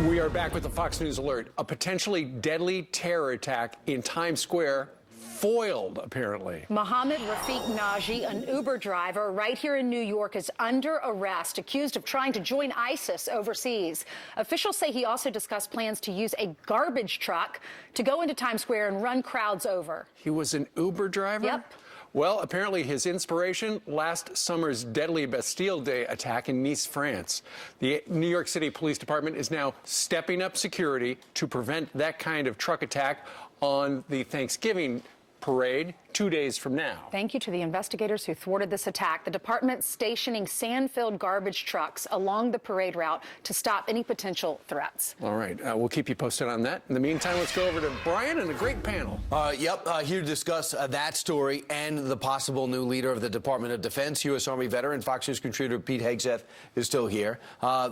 We are back with the Fox News alert. A potentially deadly terror attack in Times Square foiled, apparently. Mohammed Rafiq Naji, an Uber driver right here in New York, is under arrest, accused of trying to join ISIS overseas. Officials say he also discussed plans to use a garbage truck to go into Times Square and run crowds over. He was an Uber driver? Yep. Well, apparently his inspiration, last summer's deadly Bastille Day attack in Nice, France. The New York City Police Department is now stepping up security to prevent that kind of truck attack on the Thanksgiving parade 2 days from now. Thank you to the investigators who thwarted this attack. The department stationing sand-filled garbage trucks along the parade route to stop any potential threats. All right, we'll keep you posted on that. In the meantime, let's go over to Brian and a great panel. Here to discuss that story and the possible new leader of the Department of Defense, U.S. Army veteran, Fox News contributor Pete Hegseth is still here.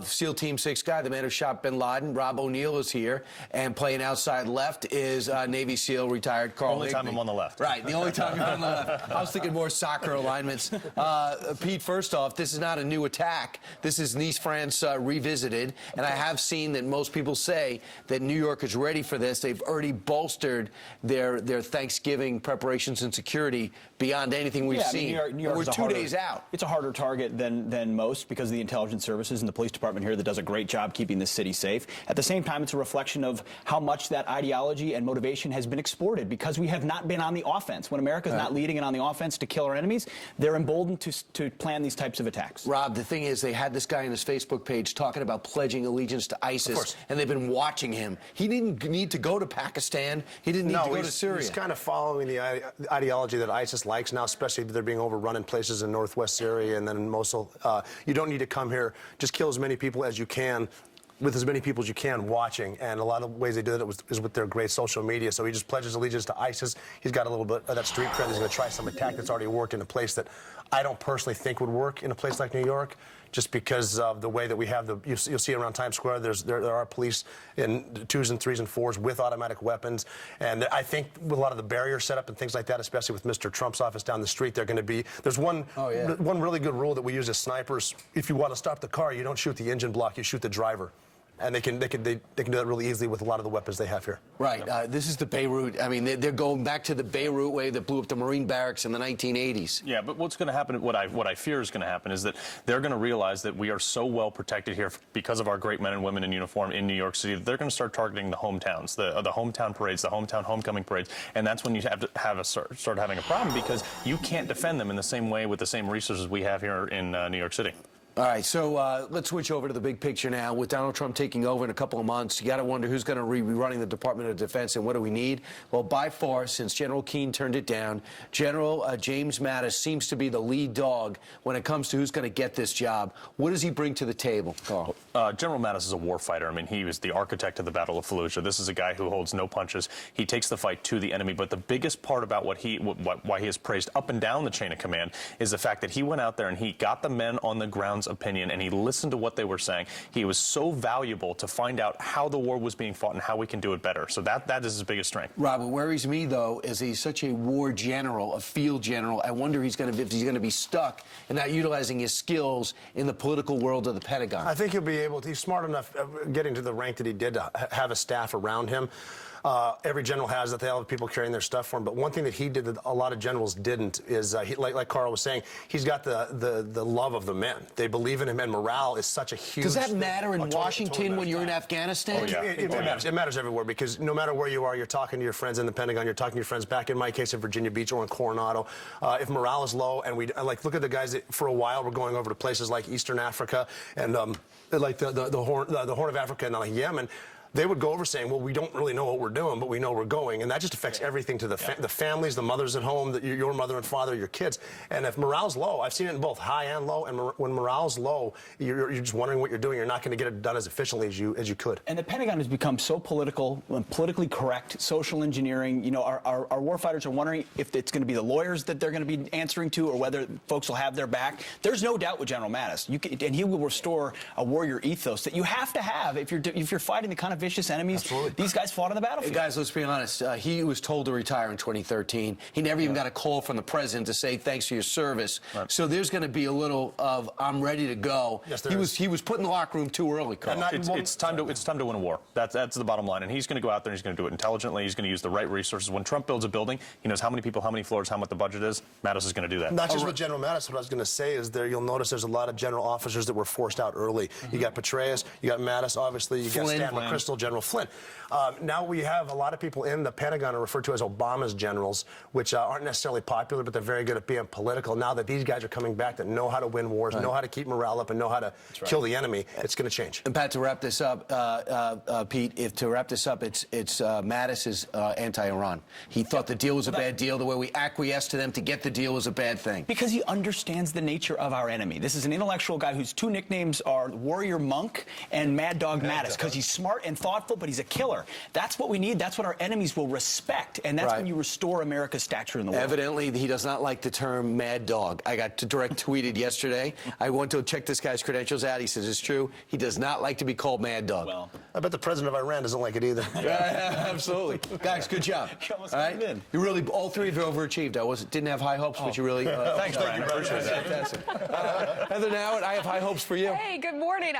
SEAL Team 6 guy, the man who shot bin Laden, Rob O'Neill, is here. And playing outside left is Navy SEAL retired Carl Higbie. Only time I'm on the left. Right, the only time you're on the left. I was thinking more soccer alignments. Pete, first off, this is not a new attack. This is Nice, France revisited. And I have seen that most people say that New York is ready for this. They've already bolstered their Thanksgiving preparations and security beyond anything we've seen. New York We're is 2 days out. It's a harder target than most because of the intelligence services and the police department here that does a great job keeping this city safe. At the same time, it's a reflection of how much that ideology and motivation has been exported because we have not been on the offense. When America's not leading it on the offense to kill our enemies, they're emboldened to plan these types of attacks. Rob, the thing is, they had this guy on his Facebook page talking about pledging allegiance to ISIS, and they've been watching him. He didn't need to go to Pakistan. He didn't need to go to Syria. He's kind of following the ideology that ISIS likes now, especially that they're being overrun in places in northwest Syria and then in Mosul. You don't need to come here. Just kill as many people as you can, with as many people as you can watching, and a lot of ways they do that is with their great social media. So he just pledges allegiance to ISIS. He's got a little bit of that street cred. He's going to try some attack that's already worked in a place that I don't personally think would work in a place like New York, just because of the way that we have you'll see around Times Square, there are police in 2s and 3s and 4s with automatic weapons. And I think with a lot of the barriers set up and things like that, especially with Mr. Trump's office down the street, they're going to be, there's one really good rule that we use as snipers. If you want to stop the car, you don't shoot the engine block, you shoot the driver. And they can do that really easily with a lot of the weapons they have here. Right. This is the Beirut. I mean, they're going back to the Beirut way that blew up the Marine barracks in the 1980s. Yeah, but what's going to happen, what I fear is going to happen is that they're going to realize that we are so well protected here because of our great men and women in uniform in New York City that they're going to start targeting the hometowns, the hometown parades, the hometown homecoming parades, and that's when you have to start having a problem because you can't defend them in the same way with the same resources we have here in New York City. All right, so let's switch over to the big picture now. With Donald Trump taking over in a couple of months, you got to wonder who's going to be running the Department of Defense and what do we need? Well, by far, since General Keane turned it down, General James Mattis seems to be the lead dog when it comes to who's going to get this job. What does he bring to the table, Carl? General Mattis is a war fighter. I mean, he was the architect of the Battle of Fallujah. This is a guy who holds no punches. He takes the fight to the enemy. But the biggest part about why he is praised up and down the chain of command is the fact that he went out there and he got the men on the ground's opinion and he listened to what they were saying. He was so valuable to find out how the war was being fought and how we can do it better. So that is his biggest strength. Rob, what worries me, though, is he's such a war general, a field general. I wonder if he's going to be stuck and not utilizing his skills in the political world of the Pentagon. I think he'll be able to. He's smart enough getting to the rank that he did to have a staff around him. Every general has that. They all have people carrying their stuff for him. But one thing that he did that a lot of generals didn't is, like Carl was saying, he's got the love of the men. They believe in him, and morale is such a huge Does that matter in Washington when you're in Afghanistan? Oh, yeah. It matters. It matters everywhere because no matter where you are, you're talking to your friends in the Pentagon, you're talking to your friends back, in my case, in Virginia Beach or in Coronado. If morale is low, and look at the guys that for a while were going over to places like Eastern Africa and like the Horn of Africa and like Yemen. They would go over saying, well, we don't really know what we're doing, but we know we're going. And that just affects everything to the families, the mothers at home, your mother and father, your kids. And if morale's low, I've seen it in both high and low. And when morale's low, you're just wondering what you're doing. You're not going to get it done as efficiently as you could. And the Pentagon has become so political, politically correct, social engineering. You know, our warfighters are wondering if it's going to be the lawyers that they're going to be answering to or whether folks will have their back. There's no doubt with General Mattis. And he will restore a warrior ethos that you have to have if you're fighting the kind of have vicious enemies. Absolutely. These guys fought on the Hey, battlefield. guys, let's be honest. He was told to retire in 2013. He never even got a call from the president to say thanks for your service. Right. So there's going to be a little of I'm ready to go. Yes, there is. He was put in the locker room too early, Carl. It's time to win a war. That's the bottom line. And he's going to go out there and he's going to do it intelligently. He's going to use the right resources. When Trump builds a building, he knows how many people, how many floors, how much the budget is. Mattis is going to do that. Not just with General Mattis. What I was going to say is you'll notice there's a lot of general officers that were forced out early. You got Petraeus, you got Mattis, obviously, you got Stan McChrystal, General Flynn. Now we have a lot of people in the Pentagon are referred to as Obama's generals, which aren't necessarily popular, but they're very good at being political. Now that these guys are coming back that know how to win wars, know how to keep morale up, and know how to kill the enemy, it's going to change. And Pat, to wrap this up, Pete, it's Mattis is anti-Iran. He thought the deal was a bad deal. The way we acquiesced to them to get the deal was a bad thing. Because he understands the nature of our enemy. This is an intellectual guy whose two nicknames are Warrior Monk and Mad Dog Mattis, because he's smart and thoughtful, but he's a killer. That's what we need. That's what our enemies will respect, and that's when you restore America's stature in the world. Evidently, he does not like the term Mad Dog. I got direct tweeted yesterday. I went to check this guy's credentials out. He says it's true. He does not like to be called Mad Dog. Well, I bet the president of Iran doesn't like it either. Absolutely. Guys, good job. almost All got him right? in. You really, all three of you overachieved. Didn't have high hopes, but you really... Thanks, Brian. I appreciate that. Fantastic. Heather Now, I have high hopes for you. Hey, good morning.